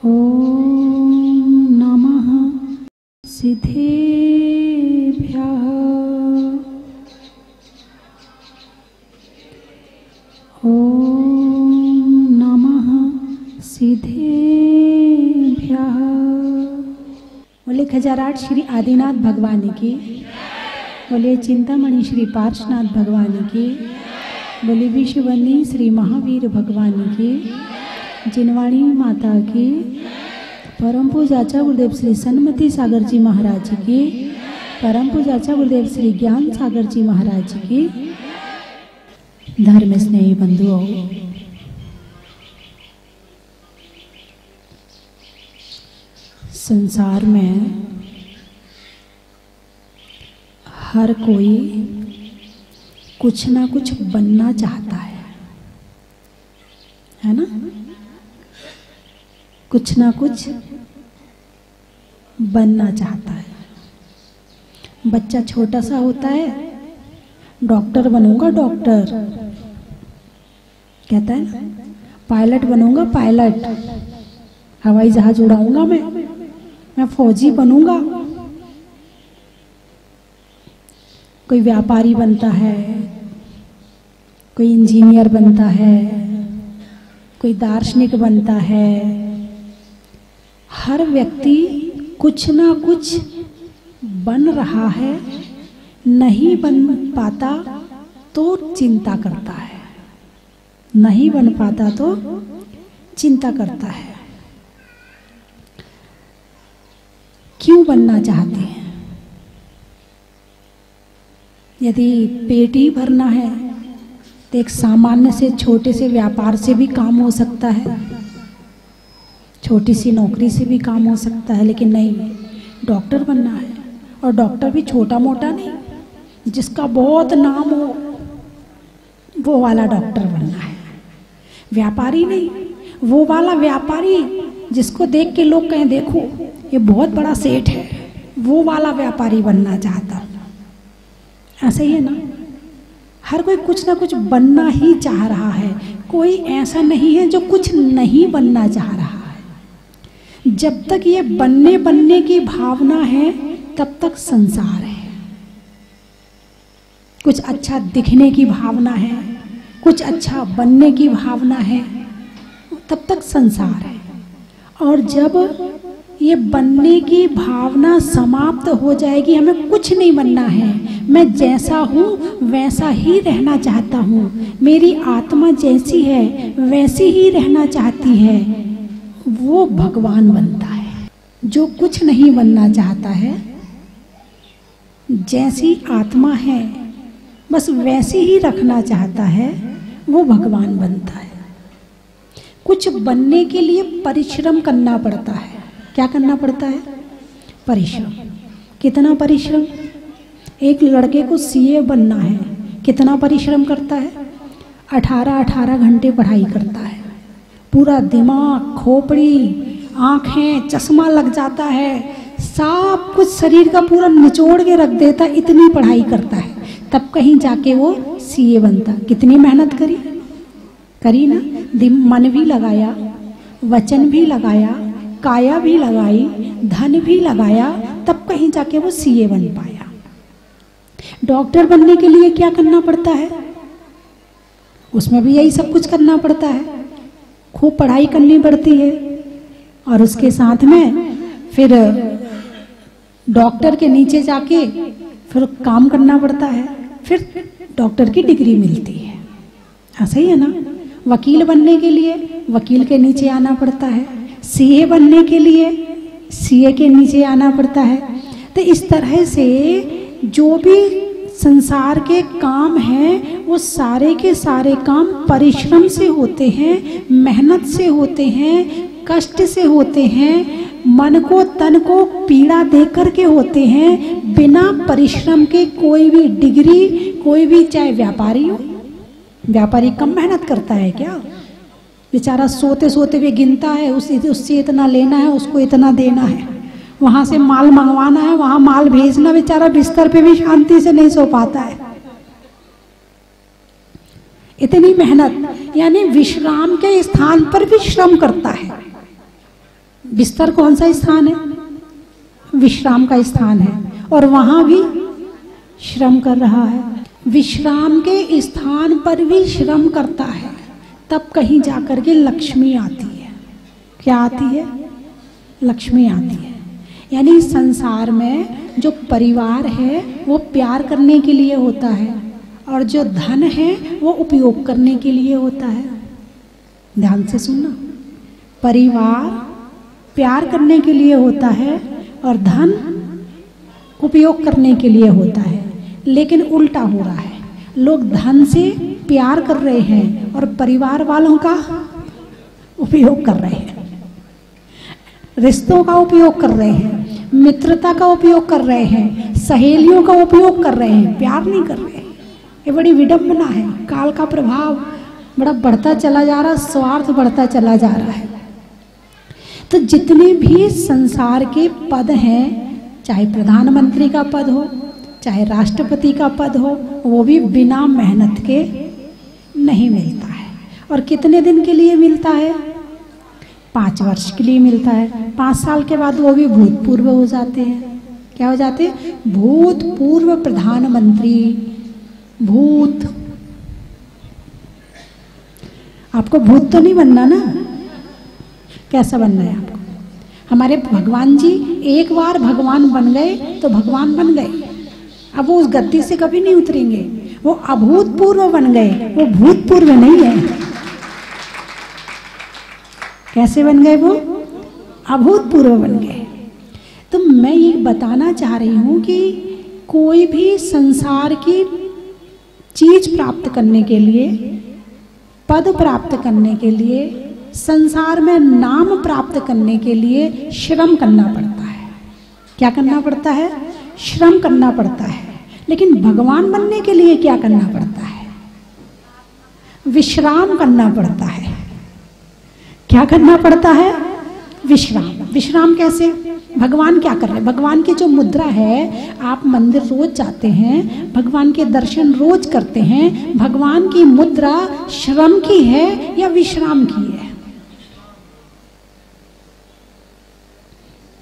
ॐ नमः सिद्धेभ्यः। ॐ नमः सिद्धेभ्यः। बोले खजाराट श्री आदिनाथ भगवान की, बोले चिंतामणि श्री पार्श्वनाथ भगवान की, बोले विश्ववंदी श्री महावीर भगवान की, जिनवाणी माता की, परम पूजाचा गुरुदेव श्री सन्मति सागर जी महाराज की, परम पूजाचा गुरुदेव श्री ज्ञान सागर जी महाराज की। धर्म स्नेही बंधुओं, संसार में हर कोई कुछ ना कुछ बनना चाहता है ना? कुछ ना कुछ बनना चाहता है। बच्चा छोटा सा होता है, डॉक्टर बनूंगा, डॉक्टर कहता है ना, पायलट बनूंगा, पायलट, हवाई जहाज उड़ाऊंगा, मैं फौजी बनूंगा। कोई व्यापारी बनता है, कोई इंजीनियर बनता है, कोई दार्शनिक बनता है। हर व्यक्ति कुछ ना कुछ बन रहा है, नहीं बन पाता तो चिंता करता है, नहीं बन पाता तो चिंता करता है। क्यों बनना चाहते हैं? यदि पेट ही भरना है तो एक सामान्य से छोटे से व्यापार से भी काम हो सकता है, छोटी सी नौकरी से भी काम हो सकता है, लेकिन नहीं, डॉक्टर बनना है। और डॉक्टर भी छोटा मोटा नहीं, जिसका बहुत नाम हो वो वाला डॉक्टर बनना है। व्यापारी नहीं, वो वाला व्यापारी जिसको देख के लोग कहें देखो ये बहुत बड़ा सेठ है, वो वाला व्यापारी बनना चाहता हूँ। ऐसा ही है ना, हर कोई कुछ ना कुछ बनना ही चाह रहा है। कोई ऐसा नहीं है जो कुछ नहीं बनना चाह रहा है। जब तक ये बनने की भावना है तब तक संसार है। कुछ अच्छा दिखने की भावना है, कुछ अच्छा बनने की भावना है, तब तक संसार है। और जब ये बनने की भावना समाप्त हो जाएगी, हमें कुछ नहीं बनना है, मैं जैसा हूँ वैसा ही रहना चाहता हूँ, मेरी आत्मा जैसी है वैसी ही रहना चाहती है, वो भगवान बनता है। जो कुछ नहीं बनना चाहता है, जैसी आत्मा है बस वैसी ही रखना चाहता है, वो भगवान बनता है। कुछ बनने के लिए परिश्रम करना पड़ता है। क्या करना पड़ता है? परिश्रम। कितना परिश्रम? एक लड़के को सीए बनना है, कितना परिश्रम करता है? 18 घंटे पढ़ाई करता है, पूरा दिमाग, खोपड़ी, आंखें, चश्मा लग जाता है, सब कुछ शरीर का पूरा निचोड़ के रख देता, इतनी पढ़ाई करता है, तब कहीं जाके वो सीए बनता। कितनी मेहनत करी ना, मन भी लगाया, वचन भी लगाया, काया भी लगाई, धन भी लगाया, तब कहीं जाके वो सीए बन पाया। डॉक्टर बनने के लिए क्या करना पड़ता है? उसमें भी यही सब कुछ करना पड़ता है, खूब पढ़ाई करनी पड़ती है, और उसके साथ में फिर डॉक्टर के नीचे जाके फिर काम करना पड़ता है, फिर डॉक्टर की डिग्री मिलती है। ऐसा ही है ना, वकील बनने के लिए वकील के नीचे आना पड़ता है, सीए बनने के लिए सीए के नीचे आना पड़ता है। तो इस तरह से जो भी संसार के काम हैं वो सारे के सारे काम परिश्रम से होते हैं, मेहनत से होते हैं, कष्ट से होते हैं, मन को तन को पीड़ा दे करके होते हैं। बिना परिश्रम के कोई भी डिग्री, कोई भी, चाहे व्यापारी हो, व्यापारी कम मेहनत करता है क्या? बेचारा सोते सोते भी गिनता है, उससे इतना लेना है, उसको इतना देना है, वहां से माल मंगवाना है, वहां माल भेजना, बेचारा बिस्तर पे भी शांति से नहीं सो पाता है। इतनी मेहनत, यानी विश्राम के स्थान पर भी श्रम करता है। बिस्तर कौन सा स्थान है? विश्राम का स्थान है, और वहां भी श्रम कर रहा है। विश्राम के स्थान पर भी श्रम करता है, तब कहीं जाकर के लक्ष्मी आती है। क्या आती है? लक्ष्मी आती है। यानी संसार में जो परिवार है वो प्यार करने के लिए होता है, और जो धन है वो उपयोग करने के लिए होता है। ध्यान से सुनना, परिवार प्यार करने के लिए होता है और धन उपयोग करने के लिए होता है। लेकिन उल्टा हो रहा है, लोग धन से प्यार कर रहे हैं और परिवार वालों का उपयोग कर रहे हैं, रिश्तों का उपयोग कर रहे हैं, मित्रता का उपयोग कर रहे हैं, सहेलियों का उपयोग कर रहे हैं, प्यार नहीं कर रहे हैं। ये बड़ी विडंबना है। काल का प्रभाव बड़ा बढ़ता चला जा रहा, स्वार्थ बढ़ता चला जा रहा है। तो जितने भी संसार के पद हैं, चाहे प्रधानमंत्री का पद हो, चाहे राष्ट्रपति का पद हो, वो भी बिना मेहनत के नहीं मिलता है। और कितने दिन के लिए मिलता है? 5 वर्ष के लिए मिलता है। 5 साल के बाद वो भी भूतपूर्व हो जाते हैं। क्या हो जाते हैं? भूतपूर्व प्रधानमंत्री। भूत, आपको भूत तो नहीं बनना ना? कैसा बनना है आपको? हमारे भगवान जी एक बार भगवान बन गए तो भगवान बन गए। अब वो उस गद्दी से कभी नहीं उतरेंगे। वो अभूतपूर्व बन गए, वो भूतपूर्व नहीं है। कैसे बन गए? वो अभूतपूर्व बन गए। तो मैं ये बताना चाह रही हूं कि कोई भी संसार की चीज प्राप्त करने के लिए, पद प्राप्त करने के लिए, संसार में नाम प्राप्त करने के लिए श्रम करना पड़ता है। क्या करना पड़ता है? श्रम करना पड़ता है। लेकिन भगवान बनने के लिए क्या करना पड़ता है? विश्राम करना पड़ता है। क्या करना पड़ता है? विश्राम। विश्राम कैसे? भगवान क्या कर रहे हैं? भगवान की जो मुद्रा है, आप मंदिर रोज जाते हैं, भगवान के दर्शन रोज करते हैं, भगवान की मुद्रा श्रम की है या विश्राम की है?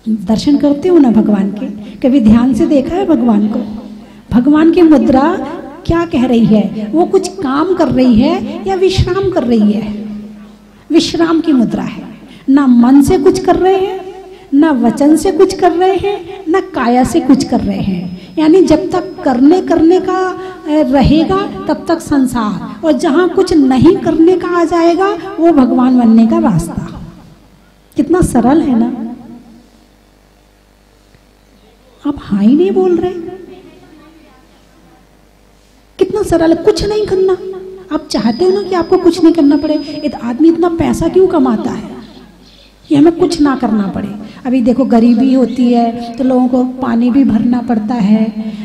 दर्शन करते हो ना भगवान के? कभी ध्यान से देखा है भगवान को? भगवान की मुद्रा क्या कह रही है? वो कुछ काम कर रही है या विश्राम कर रही है? विश्राम की मुद्रा है। ना मन से कुछ कर रहे हैं, ना वचन से कुछ कर रहे हैं, ना काया से कुछ कर रहे हैं। यानी जब तक करने का रहेगा तब तक संसार, और जहां कुछ नहीं करने का आ जाएगा वो भगवान बनने का रास्ता। कितना सरल है ना? आप हाँ ही नहीं बोल रहे। कितना सरल है, कुछ नहीं करना। आप चाहते हो ना कि आपको कुछ नहीं करना पड़े। एक आदमी इतना पैसा क्यों कमाता है? ये हमें कुछ ना करना पड़े। अभी देखो गरीबी होती है तो लोगों को पानी भी भरना पड़ता है,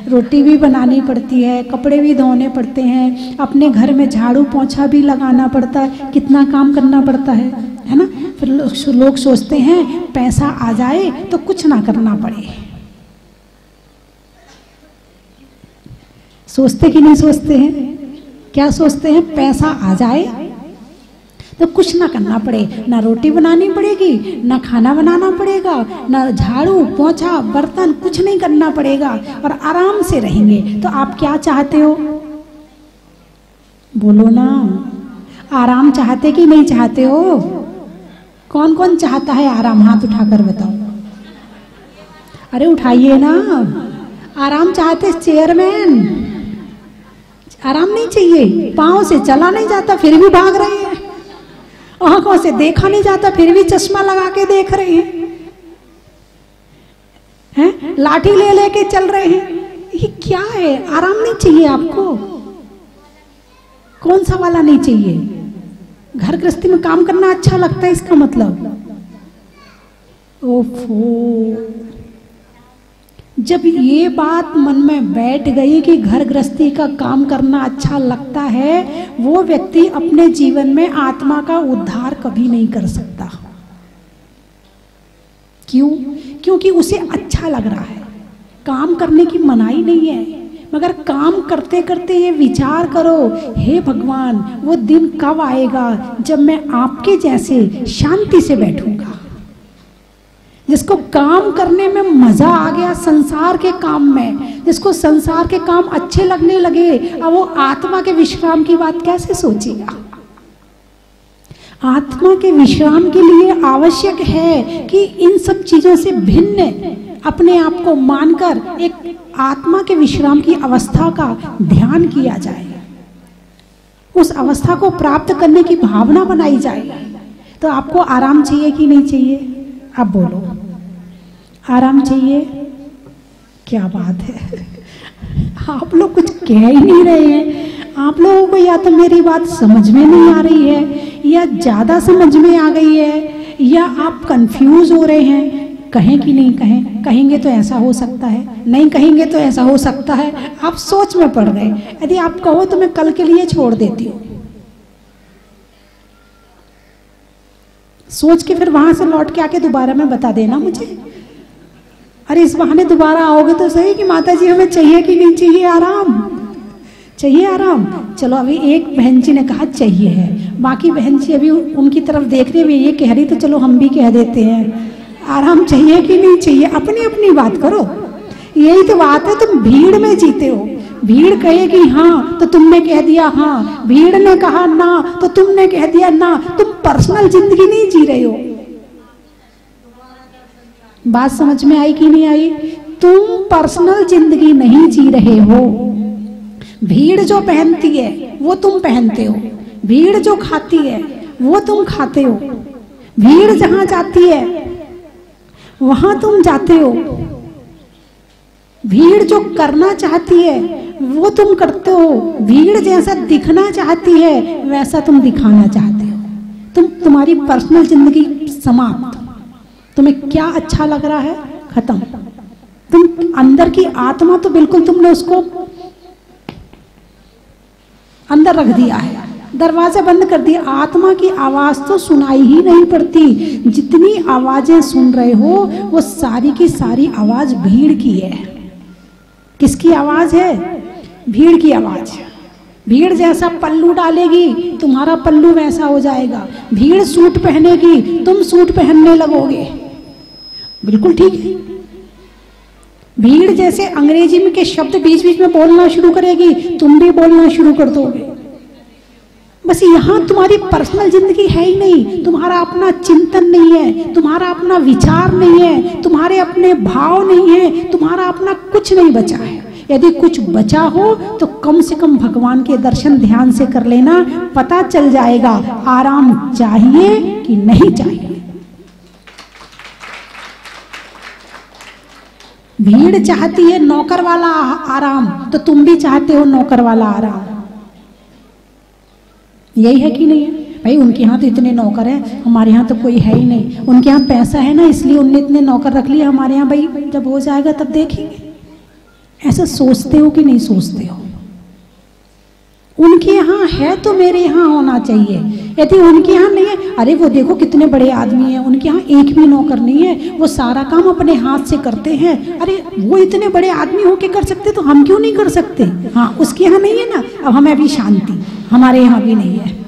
रोटी भी बनानी पड़ती है, कपड़े भी धोने पड़ते हैं, अपने घर में झाड़ू पोंछा भी लगाना पड़ता है, कितना काम करना पड़ता है ना? फिर लोग सोचते हैं पैसा आ जाए तो कुछ ना करना पड़े। सोचते कि नहीं सोचते हैं? क्या सोचते हैं? पैसा आ जाए तो कुछ ना करना पड़े, ना रोटी बनानी पड़ेगी, ना खाना बनाना पड़ेगा, ना झाड़ू पोंछा बर्तन कुछ नहीं करना पड़ेगा, और आराम से रहेंगे। तो आप क्या चाहते हो? बोलो ना, आराम चाहते कि नहीं चाहते हो? कौन कौन चाहता है आराम? हाथ उठाकर बताओ। अरे उठाइए ना। आराम चाहते? चेयरमैन आराम नहीं चाहिए? पाँव से चला नहीं जाता फिर भी भाग रहे हैं, आंखों से देखा नहीं जाता फिर भी चश्मा लगा के देख रहे हैं, लाठी ले लेके चल रहे हैं। ये क्या है? आराम नहीं चाहिए आपको? कौन सा वाला नहीं चाहिए? घर गृहस्थी में काम करना अच्छा लगता है इसका मतलब? ओफो, जब ये बात मन में बैठ गई कि घर गृहस्थी का काम करना अच्छा लगता है, वो व्यक्ति अपने जीवन में आत्मा का उद्धार कभी नहीं कर सकता। क्यों? क्योंकि उसे अच्छा लग रहा है। काम करने की मनाही नहीं है, मगर काम करते करते ये विचार करो, हे भगवान वो दिन कब आएगा जब मैं आपके जैसे शांति से बैठूंगा। जिसको काम करने में मजा आ गया संसार के काम में, जिसको संसार के काम अच्छे लगने लगे, अब वो आत्मा के विश्राम की बात कैसे सोचेगा? आत्मा के विश्राम के लिए आवश्यक है कि इन सब चीजों से भिन्न अपने आप को मानकर एक आत्मा के विश्राम की अवस्था का ध्यान किया जाए, उस अवस्था को प्राप्त करने की भावना बनाई जाए। तो आपको आराम चाहिए कि नहीं चाहिए? अब बोलो, आराम चाहिए? क्या बात है, आप लोग कुछ कह ही नहीं रहे हैं। आप लोगों को या तो मेरी बात समझ में नहीं आ रही है, या ज्यादा समझ में आ गई है, या आप कंफ्यूज हो रहे हैं। कहें कि नहीं कहें? कहेंगे तो ऐसा हो सकता है, नहीं कहेंगे तो ऐसा हो सकता है। आप सोच में पड़ गए। यदि आप कहो तो मैं कल के लिए छोड़ देती हूँ, सोच के फिर वहां से लौट के आके दोबारा में बता देना मुझे। अरे इस बहाने दोबारा आओगे तो सही कि माता जी हमें चाहिए कि नहीं चाहिए आराम? चाहिए आराम। चलो अभी एक बहन जी ने कहा चाहिए है, बाकी बहन जी अभी उनकी तरफ देखने में ये कह रही, तो चलो हम भी कह देते हैं आराम चाहिए कि नहीं चाहिए। अपनी अपनी बात करो, यही तो बात है। तुम भीड़ में जीते हो, भीड़ कहेगी हाँ तो तुमने कह दिया हाँ, भीड़ ने कहा ना तो तुमने कह दिया ना। तुम पर्सनल जिंदगी नहीं जी रहे हो। बात समझ में आई कि नहीं आई? तुम पर्सनल जिंदगी नहीं जी रहे हो। भीड़ जो पहनती है वो तुम पहनते हो, भीड़ जो खाती है वो तुम खाते हो, भीड़ जहां जाती है वहां तुम जाते हो, भीड़ जो करना चाहती है वो तुम करते हो, भीड़ जैसा दिखना चाहती है वैसा तुम दिखाना चाहते हो। तुम्हारी पर्सनल जिंदगी समाप्त। तुम्हें क्या अच्छा लग रहा है, खत्म। तुम अंदर की आत्मा तो बिल्कुल तुमने उसको अंदर रख दिया है, दरवाजा बंद कर दिया। आत्मा की आवाज तो सुनाई ही नहीं पड़ती। जितनी आवाजें सुन रहे हो वो सारी की सारी आवाज भीड़ की है। किसकी आवाज है? भीड़ की आवाज। भीड़ जैसा पल्लू डालेगी तुम्हारा पल्लू वैसा हो जाएगा। भीड़ सूट पहनेगी तुम सूट पहनने लगोगे। बिल्कुल ठीक है। भीड़ जैसे अंग्रेजी में के शब्द बीच बीच में बोलना शुरू करेगी तुम भी बोलना शुरू कर दोगे। बस यहाँ तुम्हारी पर्सनल जिंदगी है ही नहीं, तुम्हारा अपना चिंतन नहीं है, तुम्हारा अपना विचार नहीं है, तुम्हारे अपने भाव नहीं है, तुम्हारा अपना कुछ नहीं बचा है। यदि कुछ बचा हो तो कम से कम भगवान के दर्शन ध्यान से कर लेना, पता चल जाएगा आराम चाहिए कि नहीं चाहिए। भीड़ चाहती है नौकर वाला आराम, तो तुम भी चाहते हो नौकर वाला आराम। यही है कि नहीं है भाई? उनके यहाँ तो इतने नौकर हैं, हमारे यहाँ तो कोई है ही नहीं। उनके यहाँ पैसा है ना इसलिए उनने इतने नौकर रख लिए, हमारे यहाँ भाई जब हो जाएगा तब देखेंगे। ऐसा सोचते हो कि नहीं सोचते हो? उनके यहाँ है तो मेरे यहाँ होना चाहिए। यदि उनके यहाँ नहीं है, अरे वो देखो कितने बड़े आदमी हैं, उनके यहाँ एक भी नौकर नहीं है, वो सारा काम अपने हाथ से करते हैं। अरे वो इतने बड़े आदमी होके कर सकते तो हम क्यों नहीं कर सकते? हाँ उसके यहाँ नहीं है ना, अब हमें अभी शांति, हमारे यहाँ भी नहीं है।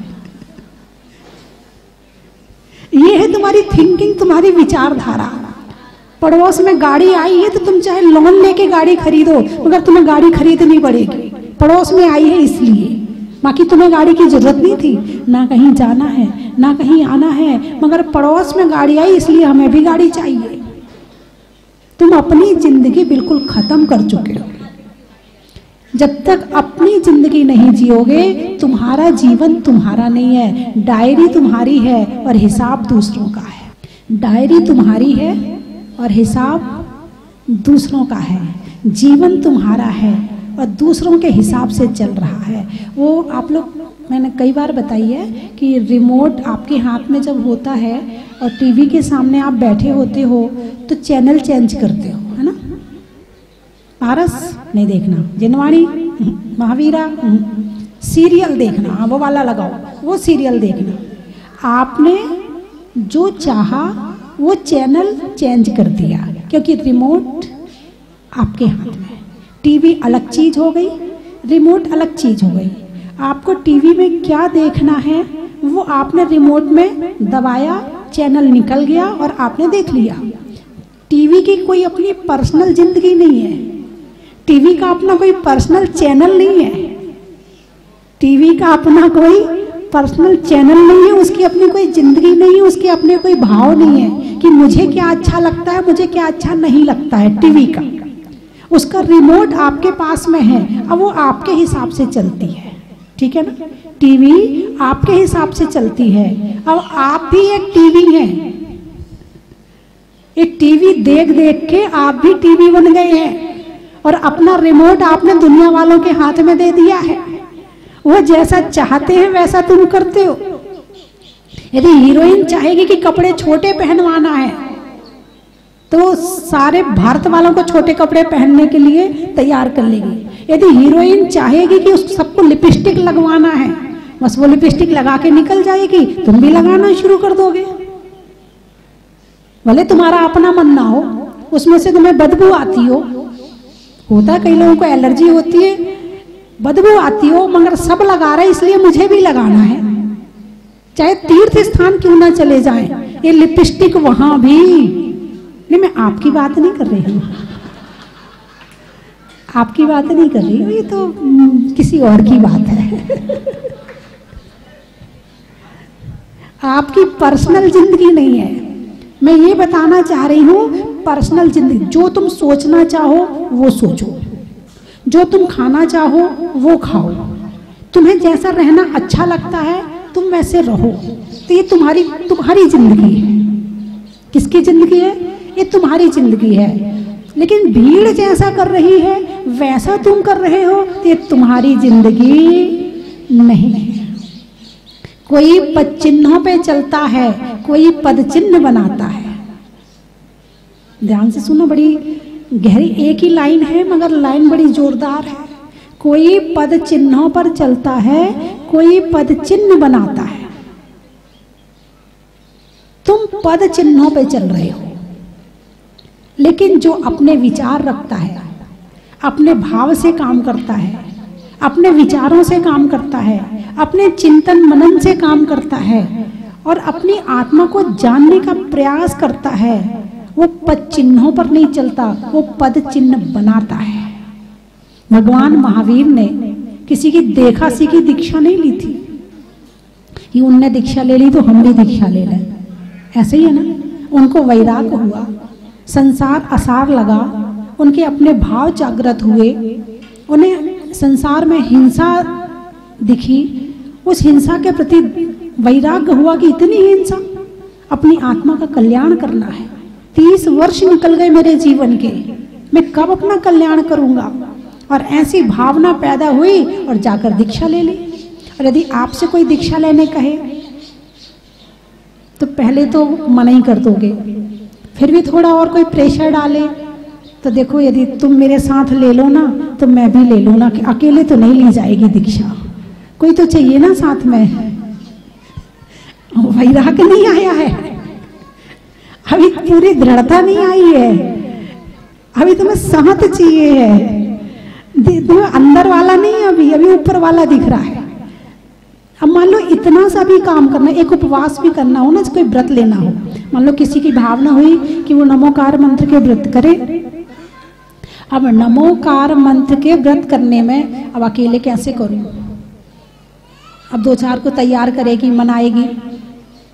ये है तुम्हारी थिंकिंग, तुम्हारी विचारधारा। पड़ोस में गाड़ी आई है तो तुम चाहे लोन लेके गाड़ी खरीदो, मगर तुम्हें गाड़ी खरीदनी पड़ेगी। पड़ोस में आई है इसलिए, बाकी तुम्हें गाड़ी की जरूरत नहीं थी। ना कहीं जाना है ना कहीं आना है, मगर पड़ोस में गाड़ी आई इसलिए हमें भी गाड़ी चाहिए। तुम अपनी जिंदगी बिल्कुल खत्म कर चुके हो। जब तक अपनी जिंदगी नहीं जियोगे तुम्हारा जीवन तुम्हारा नहीं है। डायरी तुम्हारी है और हिसाब दूसरों का है। डायरी तुम्हारी है और हिसाब दूसरों का है। जीवन तुम्हारा है और दूसरों के हिसाब से चल रहा है। वो आप लोग, मैंने कई बार बताई है कि रिमोट आपके हाथ में जब होता है और टीवी के सामने आप बैठे होते हो तो चैनल चेंज करते हो, है ना? पारस नहीं देखना, जिनवाणी, महावीरा, सीरियल देखना, हाँ वो वाला लगाओ, वो सीरियल देखना। आपने जो चाहा वो चैनल चेंज कर दिया, क्योंकि रिमोट आपके हाथ में। टीवी अलग चीज हो गई, रिमोट अलग चीज हो गई। आपको टीवी में क्या देखना है वो आपने रिमोट में दबाया, चैनल निकल गया और आपने देख लिया। टीवी की कोई अपनी पर्सनल जिंदगी नहीं है, टीवी का अपना कोई पर्सनल चैनल नहीं है, टीवी का अपना कोई पर्सनल चैनल नहीं है, उसकी अपनी कोई जिंदगी नहीं है, उसके अपने कोई भाव नहीं है कि मुझे क्या अच्छा लगता है, मुझे क्या अच्छा नहीं लगता है। टीवी का उसका रिमोट आपके पास में है, अब वो आपके हिसाब से चलती है, ठीक है ना। टीवी आपके हिसाब से चलती है। अब आप भी एक टीवी हैं, एक टीवी देख देख के आप भी टीवी बन गए हैं और अपना रिमोट आपने दुनिया वालों के हाथ में दे दिया है। वो जैसा चाहते हैं वैसा तुम करते हो। यदि हीरोइन चाहेगी कि कपड़े छोटे पहनवाना है तो सारे भारत वालों को छोटे कपड़े पहनने के लिए तैयार कर लेगी। यदि हीरोइन चाहेगी कि उस सबको लिपस्टिक लगवाना है, बस वो लिपस्टिक लगा के निकल जाएगी, तुम भी लगाना शुरू कर दोगे। भले तुम्हारा अपना मन ना हो, उसमें से तुम्हें बदबू आती हो, होता कई लोगों को एलर्जी होती है, बदबू आती हो, मगर सब लगा रहे इसलिए मुझे भी लगाना है। चाहे तीर्थ स्थान क्यों ना चले जाएं, ये लिपस्टिक वहां भी नहीं। मैं आपकी बात नहीं कर रही हूं, आपकी बात नहीं कर रही हूं, ये तो किसी और की बात है। आपकी पर्सनल जिंदगी नहीं है। मैं ये बताना चाह रही हूं, पर्सनल जिंदगी, जो तुम सोचना चाहो वो सोचो, जो तुम खाना चाहो वो खाओ, तुम्हें जैसा रहना अच्छा लगता है तुम वैसे रहो। तो ये तुम्हारी जिंदगी है। किसकी जिंदगी है? ये तुम्हारी जिंदगी है। लेकिन भीड़ जैसा कर रही है वैसा तुम कर रहे हो, तो ये तुम्हारी जिंदगी नहीं है। कोई पद चिन्हों पे चलता है, कोई पद चिन्ह बनाता है। ध्यान से सुनो, बड़ी गहरी एक ही लाइन है मगर लाइन बड़ी जोरदार है। कोई पद चिन्हों पर चलता है, कोई पद चिन्ह बनाता है। तुम पद चिन्हों पे चल रहे हो, लेकिन जो अपने विचार रखता है, अपने भाव से काम करता है, अपने विचारों से काम करता है, अपने चिंतन मनन से काम करता है और अपनी आत्मा को जानने का प्रयास करता है, वो पद चिन्हों पर नहीं चलता, वो पद चिन्ह बनाता है। भगवान महावीर ने किसी की देखा सीखी दीक्षा नहीं ली थी कि उनने दीक्षा ले ली तो हम भी दीक्षा ले लें, ऐसे ही है ना। उनको वैराग्य हुआ, संसार आसार लगा, उनके अपने भाव जागृत हुए, उन्हें संसार में हिंसा दिखी, उस हिंसा के प्रति वैराग्य हुआ कि इतनी हिंसा, अपनी आत्मा का कल्याण करना है। 30 वर्ष निकल गए मेरे जीवन के, मैं कब अपना कल्याण करूंगा? और ऐसी भावना पैदा हुई और जाकर दीक्षा ले ली। और यदि आपसे कोई दीक्षा लेने कहे तो पहले तो मना ही कर दोगे, फिर भी थोड़ा और कोई प्रेशर डाले तो देखो, यदि तुम मेरे साथ ले लो ना तो मैं भी ले लूँ ना, कि अकेले तो नहीं ली जाएगी दीक्षा, कोई तो चाहिए ना साथ में। वैराग्य नहीं आया है, अभी पूरी दृढ़ता नहीं आई है, अभी तुम्हें सहत चाहिए है। तुम्हें अंदर वाला नहीं, अभी ऊपर वाला दिख रहा है। अब मान लो इतना सा भी काम करना, एक उपवास भी करना हो ना, कोई व्रत लेना हो, मान लो किसी की भावना हुई कि वो नमोकार मंत्र के व्रत करे। अब नमोकार मंत्र के व्रत करने में अब अकेले कैसे करूं? अब 2-4 को तैयार करेगी, मनाएगी।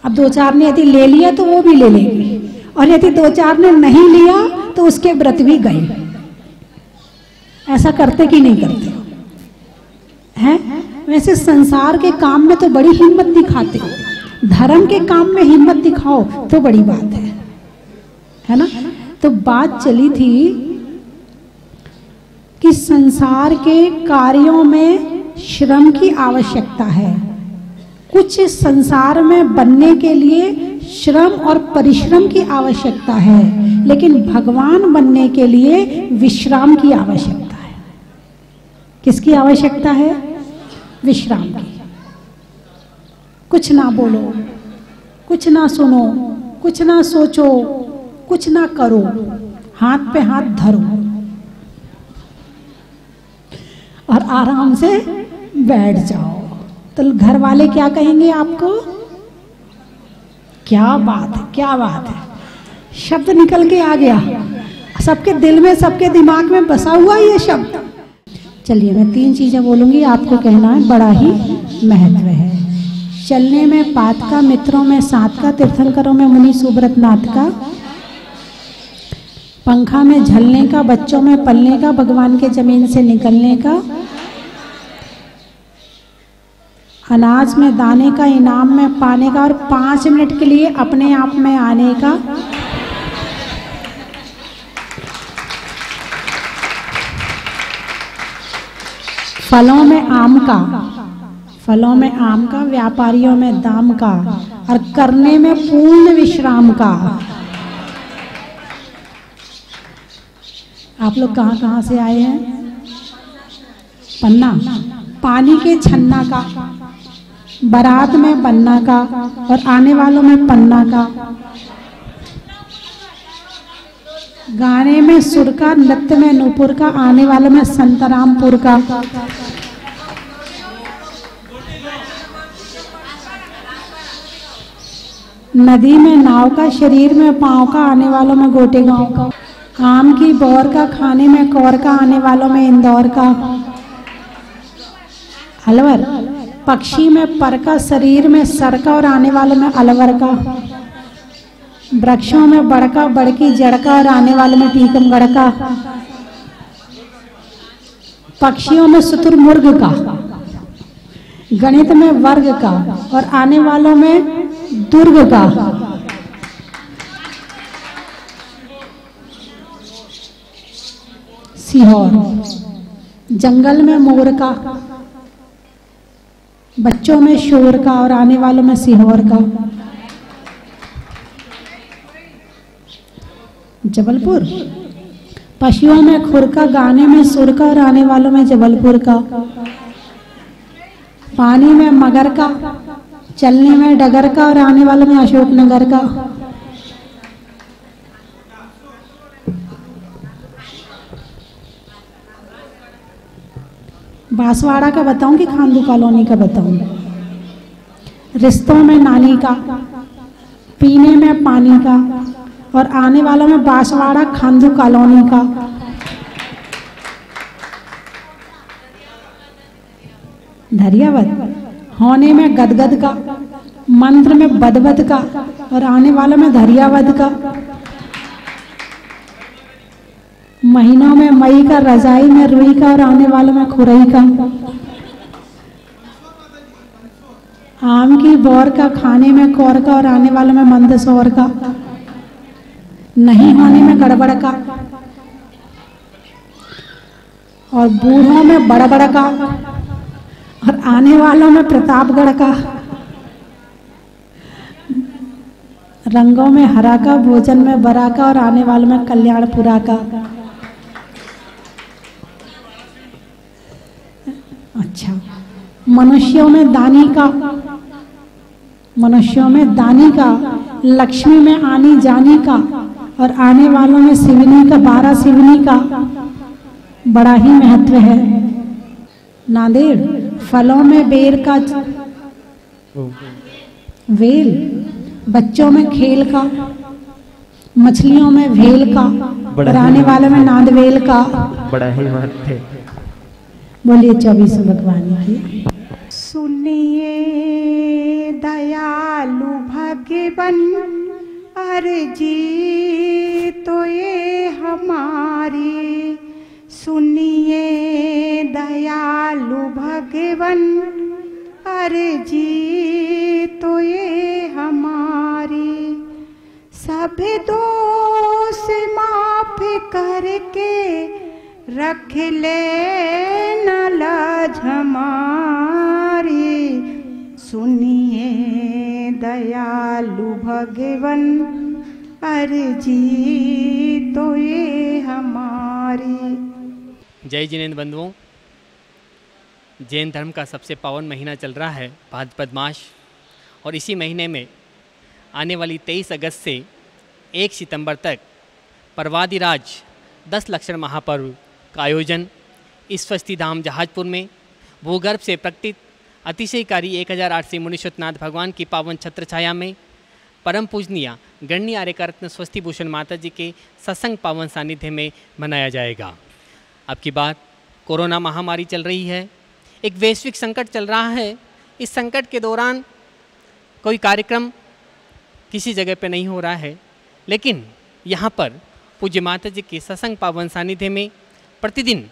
अब 2-4 ने यदि ले लिया तो वो भी ले लेगी, और यदि 2-4 ने नहीं लिया तो उसके व्रत भी गए। ऐसा करते कि नहीं करते हैं? वैसे संसार के काम में तो बड़ी हिम्मत दिखाते हो, धर्म के काम में हिम्मत दिखाओ तो बड़ी बात है ना। तो बात चली थी कि संसार के कार्यों में श्रम की आवश्यकता है। कुछ संसार में बनने के लिए श्रम और परिश्रम की आवश्यकता है, लेकिन भगवान बनने के लिए विश्राम की आवश्यकता है। किसकी आवश्यकता है? विश्राम की। कुछ ना बोलो, कुछ ना सुनो, कुछ ना सोचो, कुछ ना करो, हाथ पे हाथ धरो और आराम से बैठ जाओ। तो घर वाले क्या कहेंगे आपको? क्या बात है, क्या बात है, शब्द निकल के आ गया, सबके दिल में, सबके दिमाग में बसा हुआ ये शब्द। चलिए मैं 3 चीजें बोलूंगी, आपको कहना है, बड़ा ही महत्व है। चलने में पात का, मित्रों में साथ का, तीर्थंकरों में मुनि सुब्रत नाथ का, पंखा में झलने का, बच्चों में पलने का, भगवान के जमीन से निकलने का, अनाज में दाने का, इनाम में पाने का, और 5 मिनट के लिए अपने आप में आने का। फलों में आम का, फलों में आम का, व्यापारियों में दाम का, और करने में पूर्ण विश्राम का। आप लोग कहाँ कहाँ से आए हैं? पन्ना। पानी के छन्ना का, बारात में बन्ना का, और आने वालों में पन्ना का। गाने में सुर का, नृत्य में नूपुर का, आने वालों में संतरामपुर का। नदी में नाव का, शरीर में पांव का, आने वालों में गोटे गांव का। आम की बौर का, खाने में कौर का, आने वालों में इंदौर का। अलवर। पक्षी में पर का, शरीर में सर का, और आने वालों में अलवर का। वृक्षों में बड़का, बड़की जड़ का, और आने वालों में टीकमगढ़ का। पक्षियों में शुतुरमुर्ग का, गणित में वर्ग का, और आने वालों में दुर्ग का। सीहोर। जंगल में मोर का, बच्चों में शोर का, और आने वालों में सीहोर का। जबलपुर। पशुओं में खुर का, गाने में सुर का, और आने वालों में जबलपुर का। पानी में मगर का, चलने में डगर का, और आने वालों में अशोकनगर का। बांसवाड़ा का बताऊं कि खांडू कॉलोनी का बताऊं? रिश्तों में नानी का, पीने में पानी का, और आने वालों में बांसवाड़ा खांडू कॉलोनी का। धरियावद। होने में गदगद का, मंत्र में बदबद का, और आने वालों में धरियावद का। महीनों में मई का, रजाई में रुई का, और आने वालों में खुरई का। आम की बौर का, खाने में कौर का, और आने वालों में मंदसौर का। नहीं होने में गड़बड़ का, और बूढ़ों में बड़बड़ का, और आने वालों में प्रतापगढ़ का। रंगों में हरा का, भोजन में बरा का, और आने वालों में कल्याणपुरा का। अच्छा। मनुष्यों में दानी का, मनुष्यों में दानी का, लक्ष्मी में आनी जानी का, और आने वालों में शिवनी का, 12 शिवनी का। बड़ा ही महत्व है। नांदेड़। फलों में बेर का, वेल। बच्चों में खेल का, मछलियों में भेल का, और आने वालों में नांदवेल का। बड़ा ही महत्व है। बोलिए 24 भगवान की। सुनिए दयालु भगवन, अर्जी तो ये हमारी। सुनिए दयालु भगवन, अर्जी तो ये हमारी। सब दोष माफ करके रख ले न लाज हमारी। सुनिए दयालु भगवन, अर्जी तो ये हमारी। जय जिनेंद्र बंधुओं, जैन धर्म का सबसे पावन महीना चल रहा है भाद्रपद मास, और इसी महीने में आने वाली 23 अगस्त से 1 सितंबर तक पर्वादिराज 10 लक्षण महापर्व का आयोजन इस स्वस्ति धाम जहाजपुर में भूगर्भ से प्रकटित अतिशयकारी 1008 से मुनीश्वरनाथ भगवान की पावन छत्र छाया में परम पूजनीय गणनीय आर्यकारत्न स्वस्ति भूषण माता जी के सत्संग पावन सानिध्य में मनाया जाएगा। अब की बात, कोरोना महामारी चल रही है, एक वैश्विक संकट चल रहा है। इस संकट के दौरान कोई कार्यक्रम किसी जगह पे नहीं हो रहा है, लेकिन यहाँ पर पूज्य माता जी के सत्संग पावन सानिध्य में प्रतिदिन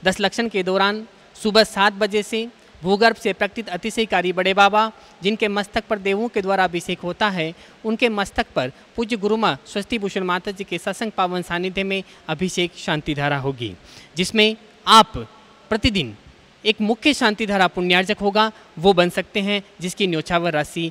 10 लक्षण के दौरान सुबह 7 बजे से भूगर्भ से प्रकटित अतिशयकारी बड़े बाबा, जिनके मस्तक पर देवों के द्वारा अभिषेक होता है, उनके मस्तक पर पूज्य गुरुमा स्वस्ति भूषण माता जी के सत्संग पावन सानिध्य में अभिषेक शांतिधारा होगी, जिसमें आप प्रतिदिन एक मुख्य शांतिधारा पुण्यार्जक होगा, वो बन सकते हैं, जिसकी न्योछावर राशि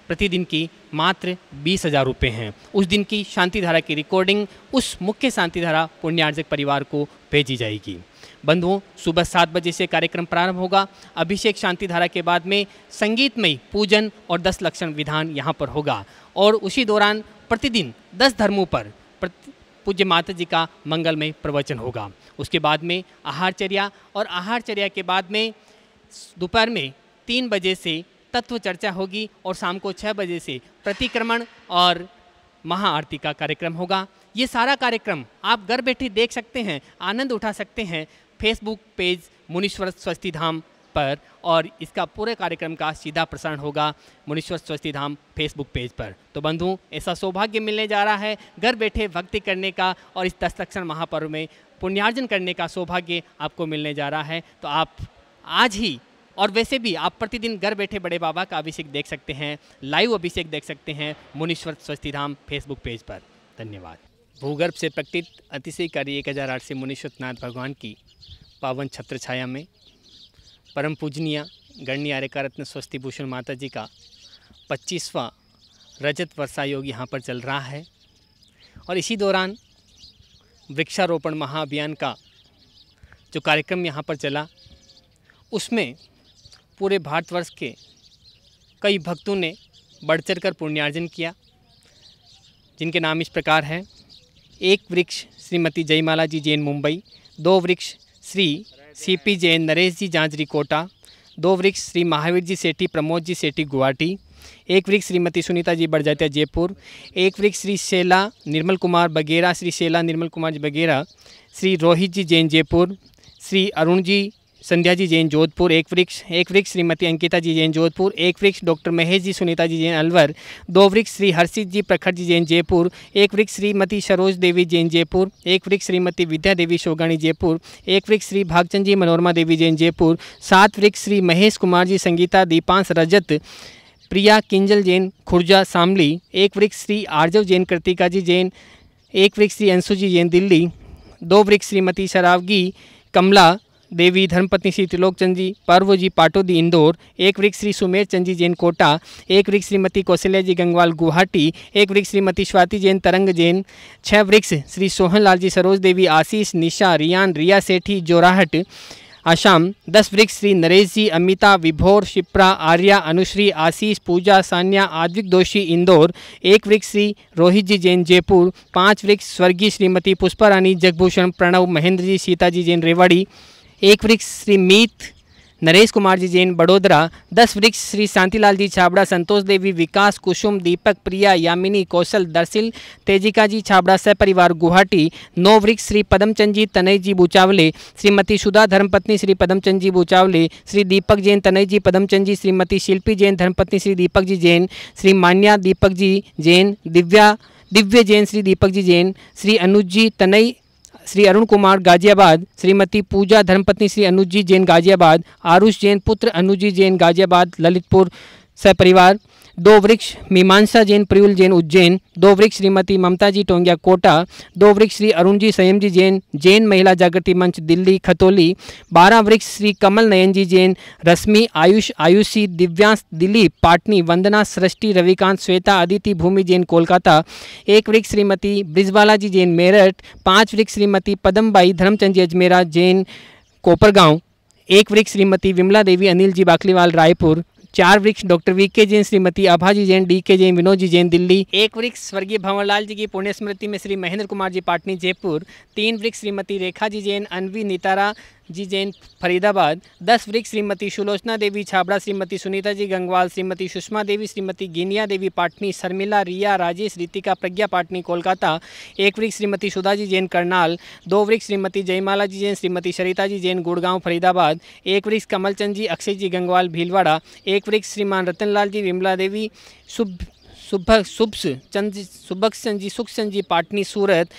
प्रतिदिन की मात्र 20,000 रुपये हैं। उस दिन की शांतिधारा की रिकॉर्डिंग उस मुख्य शांतिधारा पुण्यार्जक परिवार को भेजी जाएगी। बंधुओं, सुबह 7 बजे से कार्यक्रम प्रारंभ होगा। अभिषेक शांतिधारा के बाद में संगीतमय पूजन और 10 लक्षण विधान यहाँ पर होगा, और उसी दौरान प्रतिदिन 10 धर्मों पर पूज्य माता जी का मंगलमय प्रवचन होगा। उसके बाद में आहारचर्या, और आहारचर्या के बाद में दोपहर में 3 बजे से तत्व चर्चा होगी, और शाम को 6 बजे से प्रतिक्रमण और महाआरती का कार्यक्रम होगा। ये सारा कार्यक्रम आप घर बैठे देख सकते हैं, आनंद उठा सकते हैं फेसबुक पेज मुनीश्वर स्वस्ति धाम पर, और इसका पूरे कार्यक्रम का सीधा प्रसारण होगा मुनीश्वर स्वस्ति धाम फेसबुक पेज पर। तो बंधु, ऐसा सौभाग्य मिलने जा रहा है घर बैठे भक्ति करने का, और इस 10 लक्षण महापर्व में पुण्यार्जन करने का सौभाग्य आपको मिलने जा रहा है। तो आप आज ही, और वैसे भी आप प्रतिदिन घर बैठे बड़े बाबा का अभिषेक देख सकते हैं, लाइव अभिषेक देख सकते हैं मुनीश्वर स्वस्ति धाम फेसबुक पेज पर। धन्यवाद। भूगर्भ से प्रकटित अतिशयकारी 1008 से मुनीश्वरनाथ भगवान की पावन छत्र छाया में परम पूजनीय गणनीय आर्यकारत्न स्वस्ति भूषण माता जी का 25वां रजत वर्षा योग यहाँ पर चल रहा है, और इसी दौरान वृक्षारोपण महाअभियान का जो कार्यक्रम यहाँ पर चला, उसमें पूरे भारतवर्ष के कई भक्तों ने बढ़ चढ़ कर पुण्यार्जन किया, जिनके नाम इस प्रकार है। 1 वृक्ष श्रीमती जयमाला जी जैन मुंबई, 2 वृक्ष श्री सीपी जैन नरेश जी जांजरी कोटा, 2 वृक्ष श्री महावीर जी सेठी प्रमोद जी सेठी गुवाहाटी, 1 वृक्ष श्रीमती सुनीता जी बड़जात्या जयपुर, 1 वृक्ष श्री शैला निर्मल कुमार बघेरा, श्री शैला निर्मल कुमार जी बघेरा, श्री रोहित जी जैन जयपुर, श्री अरुण जी संध्या जी जैन जोधपुर 1 वृक्ष श्रीमती अंकिता जी जैन जोधपुर, 1 वृक्ष डॉक्टर महेश जी सुनीता जी जैन अलवर, 2 वृक्ष श्री हर्षित जी प्रखर जी जैन जयपुर, 1 वृक्ष श्रीमती सरोज देवी जैन जयपुर, 1 वृक्ष श्रीमती विद्या देवी शोगाणी जयपुर, 1 वृक्ष श्री भागचंद जी मनोरमा देवी जैन जयपुर, 7 वृक्ष श्री महेश कुमार जी संगीता दीपांश रजत प्रिया किंजल जैन खुर्जा शामली, 1 वृक्ष श्री आर्जव जैन कृतिका जी जैन, 1 वृक्ष श्री अंशु जी जैन दिल्ली, 2 वृक्ष श्रीमती शरावगी कमला देवी धर्मपत्नी श्री त्रिलोकचंद जी पर्व जी पाटोदी इंदौर, 1 वृक्ष श्री सुमेर चंद जी जैन कोटा, 1 वृक्ष श्रीमती कौशल्या जी गंगवाल गुवाहाटी, 1 वृक्ष श्रीमती स्वाति जैन तरंग जैन, 6 वृक्ष श्री सोहन लाल जी सरोज देवी आशीष निशा रियान रिया सेठी जोराहट आसाम, 10 वृक्ष श्री नरेश जी अमिता विभोर शिप्रा आर्या अनुश्री आशीष पूजा सान्या आद्विक दोषी इंदौर, 1 वृक्ष श्री रोहित जी जैन जयपुर, 5 वृक्ष स्वर्गीय श्रीमती पुष्पा रानी जगभूषण प्रणव महेंद्र जी सीता जी जैन रेवाड़ी, 1 वृक्ष श्री मीत नरेश कुमार जी जैन बड़ोदरा, 10 वृक्ष श्री शांतिलाल जी छाबड़ा संतोष देवी विकास कुसुम दीपक प्रिया यामिनी कौशल दर्शिल तेजिका जी छाबड़ा सपरिवार गुवाहाटी, 9 वृक्ष श्री पदमचंद जी तनय जी बुचावले, श्रीमती सुधा धर्मपत्नी श्री पदमचंद जी बुचावले, श्री दीपक जैन तनय जी पदमचंद जी, श्रीमती शिल्पी जैन धर्मपत्नी श्री दीपक जी जैन, श्री मान्या दीपक जी जैन, दिव्य जैन श्री दीपक जी जैन, श्री अनुज जी तनय श्री अरुण कुमार गाजियाबाद, श्रीमती पूजा धर्मपत्नी श्री अनुज जी जैन गाजियाबाद, आरुष जैन पुत्र अनुज जी जैन गाजियाबाद ललितपुर सपरिवार, 2 वृक्ष मीमांसा जैन प्रयुल जैन उज्जैन, 2 वृक्ष श्रीमती ममता जी टोंगिया कोटा, 2 वृक्ष श्री अरुण जी संयम जी जैन जैन महिला जागृति मंच दिल्ली खतौली, 12 वृक्ष श्री कमल नयन जी जैन रश्मि आयुष आयुषी दिव्यांश दिलीप पाटनी वंदना सृष्टि रविकांत श्वेता अदिति भूमि जैन कोलकाता, 1 वृक्ष श्रीमती ब्रिजबाला जी जैन मेरठ, 5 वृक्ष श्रीमती पदमबाई धर्मचंद जी अजमेरा जैन कोपरगांव, 1 वृक्ष श्रीमती विमला देवी अनिल जी बाकलीवाल रायपुर, 4 वृक्ष doctor VK Jain Shrimati Abhaji Jain DK Jain Vinod ji Jain Delhi, 1 वृक्ष स्वर्गीय भंवरलाल जी की पुण्य स्मृति में श्री महेंद्र कुमार जी पाटनी जयपुर, 3 वृक्ष श्रीमती रेखा जी जैन अनवी नितारा जी जैन फरीदाबाद। 10 वृक्ष श्रीमती सुलोचना देवी छाबड़ा, श्रीमती सुनीता जी गंगवाल, श्रीमती सुषमा देवी, श्रीमती गिनिया देवी पाटनी, शर्मिला, रिया, राजेश, रितिका, प्रज्ञा पाटनी कोलकाता। 1 वृक्ष श्रीमती सुधा जी जैन करनाल। 2 वृक्ष श्रीमती जयमाला जी जैन, श्रीमती सरिता जी जैन गुड़गांव फरीदाबाद। 1 वृक्ष कमलचंद जी, अक्षय जी गंगवाल भीलवाड़ा। 1 वृक्ष श्रीमान रतनलाल जी, विमला देवी, सुबक्सन जी, सुखसन जी पाटनी सूरत।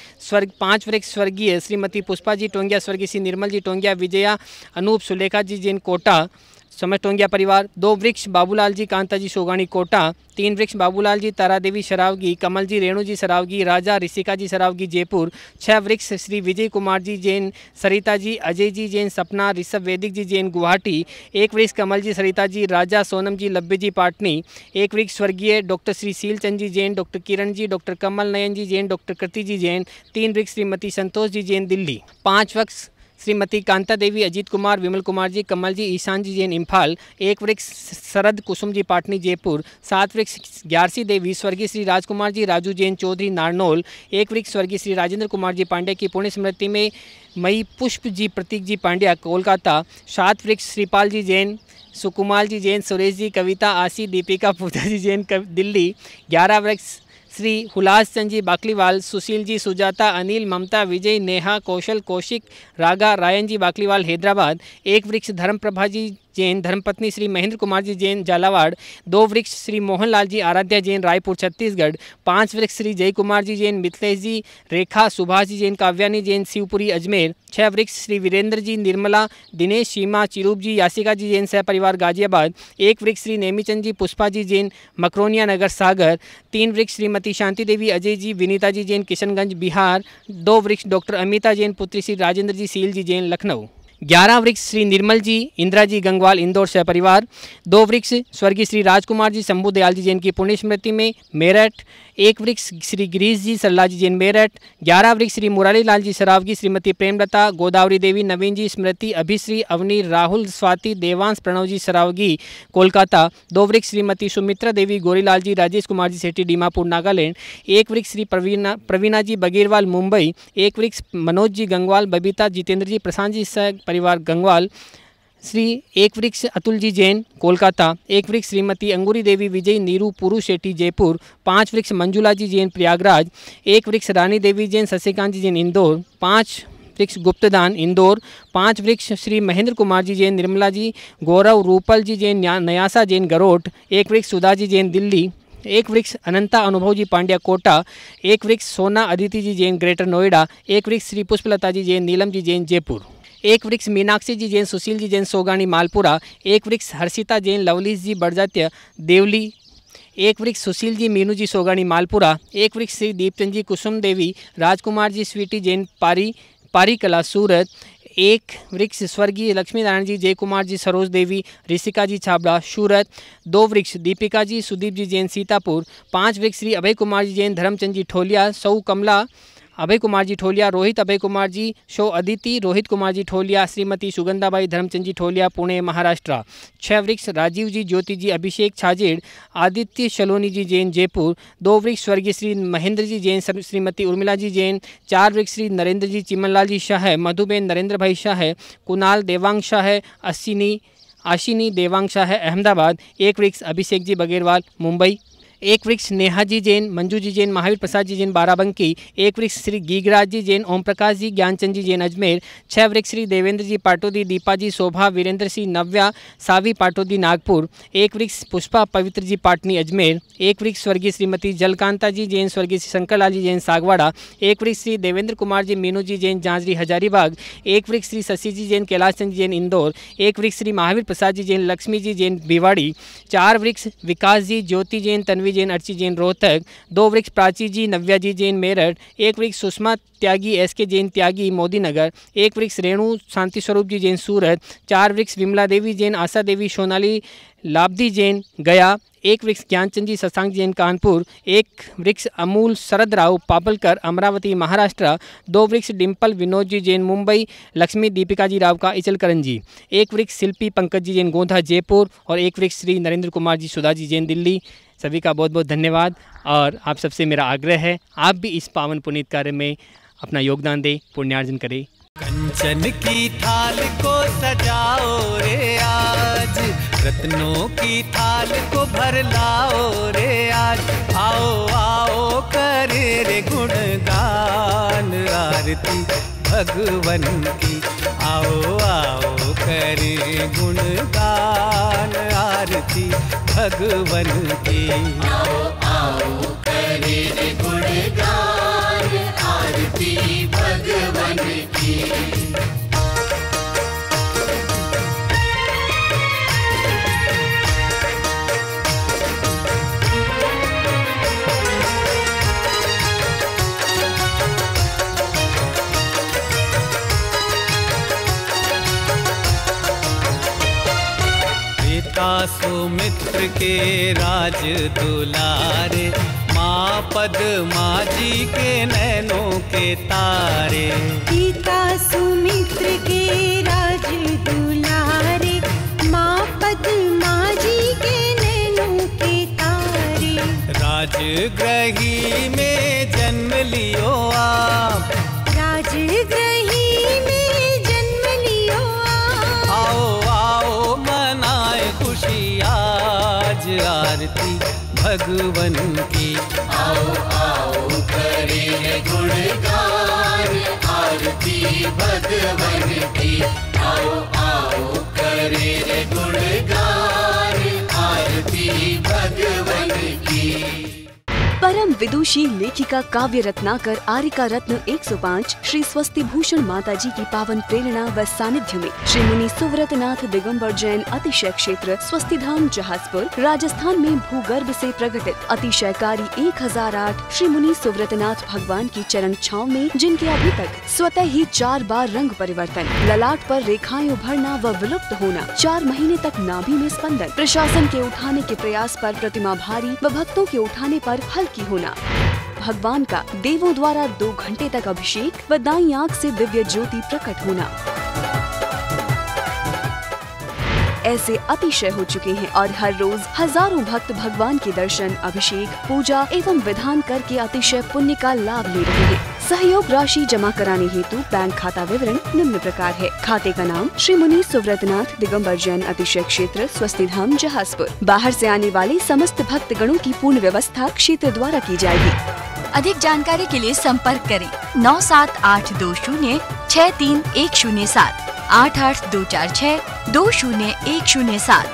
5 वृक्ष स्वर्गीय श्रीमती पुष्पा जी टोंगिया, स्वर्गीय श्री निर्मल जी टोंगिया विजया, अनूप सुलेखा जी जैन कोटा समय टोंगिया परिवार। 2 वृक्ष बाबूलाल जी कांता जी सोगानी कोटा। 3 वृक्ष बाबूलाल जी तारा देवी सरावगी, कमल जी रेणु जी सरावगी, राजा ऋषिका जी सरावगी जयपुर। 6 वृक्ष श्री विजय कुमार जी जैन, सरिता जी, अजय जी जैन सपना, ऋषभ वैदिक जी जैन गुवाहाटी। 1 वृक्ष कमल जी सरिता जी, राजा सोनम जी लब्बे जी पाटनी। 1 वृक्ष स्वर्गीय डॉक्टर श्री सीलचंद जी जैन, डॉक्टर किरण जी, डॉक्टर कमल नयन जी जैन, डॉक्टर कृति जी जैन। 3 वृक्ष श्रीमती संतोष जी जैन दिल्ली। 5 वृक्ष श्रीमती कांता देवी, अजीत कुमार, विमल कुमार जी, कमल जी, ईशान जी जैन इम्फाल। 1 वृक्ष शरद कुसुम जी पाटनी जयपुर। 7 वृक्ष ग्यारसी देवी, स्वर्गीय श्री राजकुमार जी राजू जैन चौधरी नारनौल। 1 वृक्ष स्वर्गीय श्री राजेंद्र कुमार जी पांड्या की पुण्य स्मृति में मई पुष्प जी प्रतीक जी पांड्या कोलकाता। 7 वृक्ष श्रीपाल जी जैन, सुकुमाल जी जैन, सुरेश जी, कविता, आशी, दीपिका, पूजा जी जैन दिल्ली। 11 वृक्ष श्री हुलास चंद जी बाकलीवाल, सुशील जी, सुजाता, अनिल, ममता, विजय, नेहा, कौशल, कौशिक, रागा, रायन जी बाकलीवाल हैदराबाद। 1 वृक्ष धर्मप्रभा जी जैन, धर्मपत्नी श्री महेंद्र कुमार जी जैन झालावाड़। 2 वृक्ष श्री मोहनलाल जी आराध्या जैन रायपुर छत्तीसगढ़। 5 वृक्ष श्री जय कुमार जी जैन, मिथिलेश जी, रेखा, सुभाष जी जैन, काव्यानी जैन शिवपुरी अजमेर। 6 वृक्ष श्री वीरेंद्र जी, निर्मला, दिनेश, सीमा, चिरूप जी, यासिका जी जैन सह परिवार गाजियाबाद। 1 वृक्ष श्री नेमीचंद जी, पुष्पा जी जैन मकरोनिया नगर सागर। 3 वृक्ष श्रीमती शांति देवी, अजय जी, विनीता जी जैन किशनगंज बिहार। 2 वृक्ष डॉक्टर अमिता जैन, पुत्री श्री राजेंद्र जी, सील जी जैन लखनऊ। 11 वृक्ष श्री निर्मल जी, इंदिरा जी गंगवाल इंदौर सह परिवार। 2 वृक्ष स्वर्गीय श्री राजकुमार जी, शंभू दयाल जी जैन की पुण्य स्मृति में मेरठ। 1 वृक्ष श्री गिरीश जी, सरला जी जैन मेरठ। 11 वृक्ष श्री मुरारी लाल जी सरावगी, श्रीमती प्रेमलता, गोदावरी देवी, नवीन जी स्मृति, अभिश्री, अवनी, राहुल, स्वाति, देवांश, प्रणव जी सरावगी कोलकाता। 2 वृक्ष श्रीमती सुमित्रा देवी, गोरीलाल जी, राजेश कुमार जी सेठी दीमापुर नागालैंड। 1 वृक्ष श्री प्रवीणा जी बगीरवाल मुंबई। 1 वृक्ष मनोज जी गंगवाल, बबीता, जितेंद्र जी, प्रशांत जी सह परिवार गंगवाल। श्री 1 वृक्ष अतुल जी जैन कोलकाता। 1 वृक्ष श्रीमती अंगूरी देवी विजय, नीरू, पुरु शेट्टी जयपुर। 5 वृक्ष मंजुला जी जैन प्रयागराज। 1 वृक्ष रानी देवी जैन, शशिकांत जी जैन इंदौर। 5 वृक्ष गुप्तदान इंदौर। 5 वृक्ष श्री महेंद्र कुमार जी जैन, निर्मला जी, गौरव, रूपल जी जैन, नयासा जैन गरोट। 1 वृक्ष सुधा जी जैन दिल्ली। 1 वृक्ष अनंता अनुभव जी पांड्या कोटा। 1 वृक्ष सोना अदिति जी जैन ग्रेटर नोएडा। 1 वृक्ष श्री पुष्पलता जी जैन, नीलम जी जैन जयपुर। 1 वृक्ष मीनाक्षी जी जैन, सुशील जी जैन सोगानी मालपुरा। 1 वृक्ष हर्षिता जैन, लवलीस जी बड़जात्य देवली। 1 वृक्ष सुशील जी, मीनू जी सोगानी मालपुरा। 1 वृक्ष श्री दीपचंद जी, कुसुम देवी, राजकुमार जी, स्वीटी जैन पारी कला सूरत। 1 वृक्ष स्वर्गीय लक्ष्मी नारायण जी, जय कुमार जी, सरोज देवी, ऋषिका जी छाबड़ा सूरत। 2 वृक्ष दीपिका जी, सुदीप जी जैन सीतापुर। 5 वृक्ष श्री अभय कुमार जी जैन, धर्मचंद जी ठोलिया, सौ कमला, अभय कुमार जी ठोलिया, रोहित अभय कुमार जी, शो अदिति, रोहित कुमार जी ठोलिया, श्रीमती सुगंधाबाई धर्मचंद जी ठोलिया, पुणे महाराष्ट्र। 6 वृक्ष राजीव जी, ज्योति जी, अभिषेक छाजेड़, आदित्य शलोनी जी जैन जयपुर। 2 वृक्ष स्वर्गीय श्री महेंद्र जी जैन, श्रीमती उर्मिला जी जैन। 4 वृक्ष श्री नरेंद्र जी, चिमनलाल जी शाह, मधुबेन नरेंद्र भाई शाह, कुणाल देवांग शाह, आशिनी देवांग शाह अहमदाबाद। 1 वृक्ष अभिषेक जी बगेरवाल मुंबई। 1 वृक्ष नेहा जी जैन, मंजू जी जैन, महावीर प्रसाद जी जैन बाराबंकी। 1 वृक्ष श्री गीगराज जी जैन, ओम प्रकाश जी, ज्ञानचंद जी जैन अजमेर। 6 वृक्ष श्री देवेंद्र जी पाटोदी, दीपा जी, शोभा, वीरेंद्र सिंह, नव्या, सावी पाटोदी नागपुर। 1 वृक्ष पुष्पा पवित्र जी पाटनी अजमेर। 1 वृक्ष स्वर्गीय श्रीमती जलकांता जी जैन, स्वर्गीय श्री शंकरलाल जी जैन सागवाड़ा। 1 वृक्ष श्री देवेंद्र कुमार जी, मीनू जी जैन, जांजरी हजारीबाग। 1 वृक्ष श्री शशि जी जैन, कैलाश चंद जी जैन इंदौर। 1 वृक्ष श्री महावीर प्रसाद जी जैन, लक्ष्मी जी जैन भिवाड़ी। 4 वृक्ष विकास जी, ज्योति जैन, तन्वी जैन, अर्ची जैन रोहतक। 2 वृक्ष प्राची जी, नव्या जी जैन मेरठ। 1 वृक्ष सुषमा त्यागी, SK जैन त्यागी मोदी नगर। 1 वृक्ष रेणु शांति स्वरूप जी जैन सूरत। 4 वृक्ष विमला देवी जैन, आशा देवी, सोनाली लाब्दी जैन गया। 1 वृक्ष ज्ञानचंद जी शशांक जैन कानपुर। 1 वृक्ष अमूल शरद राव पापलकर अमरावती महाराष्ट्र। 2 वृक्ष डिम्पल विनोद जी जैन मुंबई, लक्ष्मी दीपिका जी राव का इचलकरंजी। 1 वृक्ष शिल्पी पंकज जी जैन गोंधा जयपुर और 1 वृक्ष श्री नरेंद्र कुमार जी सुधा जी जैन दिल्ली। सभी का बहुत बहुत धन्यवाद और आप सबसे मेरा आग्रह है आप भी इस पावन पुनीत कार्य में अपना योगदान दें, पुण्यार्जन करें। कंचन की थाल को सजाओ रे आज, रत्नों की थाल को भर लाओ रे आज। आओ आओ करे रे गुणगान आरती भगवन की, आओ आओ करे गुणगान आरती भगवन की। आओ आओ करे रे गुणगान आरती भगवन की। पिता सुमित्र के राज दुलारे, माँ पद्मा जी के नैनों के तारे। पिता सुमित्र के राज दुलारे, माँ पद्मा जी के नैनों के तारे। राजगृही में जन्म लियो आप, राजगृही में जन्म लियो आप। आओ आओ मनाए खुशी आज आरती भगवन की। आओ आओ करे रे गुणगान आरती भगवन की। आओ आओ करे रे गुणगान आरती भगवन की। परम विदुषी लेखिका काव्य रत्नाकर आरिका रत्न 105 श्री स्वस्ति भूषण माता जी की पावन प्रेरणा व सानिध्य में श्री मुनि सुव्रतनाथ दिगंबर जैन अतिशय क्षेत्र स्वस्ति धाम जहाजपुर राजस्थान में भूगर्भ से प्रकटित अतिशयकारी 1008 श्री मुनि सुव्रतनाथ भगवान की चरण छांव में, जिनके अभी तक स्वतः ही 4 बार रंग परिवर्तन, ललाट पर रेखाएं उभरना व विलुप्त होना, 4 महीने तक नाभि में स्पंदन, प्रशासन के उठाने के प्रयास पर प्रतिमा भारी व भक्तों के उठाने पर हल्की होना, भगवान का देवों द्वारा 2 घंटे तक अभिषेक व दाईं आंख से दिव्य ज्योति प्रकट होना, ऐसे अतिशय हो चुके हैं और हर रोज हजारों भक्त भगवान के दर्शन, अभिषेक, पूजा एवं विधान करके अतिशय पुण्य का लाभ ले रहे हैं। सहयोग राशि जमा कराने हेतु बैंक खाता विवरण निम्न प्रकार है। खाते का नाम श्री मुनि सुव्रतनाथ दिगंबर जैन अतिशय क्षेत्र स्वस्ति धाम जहाजपुर। बाहर से आने वाले समस्त भक्त गणों की पूर्ण व्यवस्था क्षेत्र द्वारा की जाएगी। अधिक जानकारी के लिए संपर्क करें 97820 63107 88246 20107।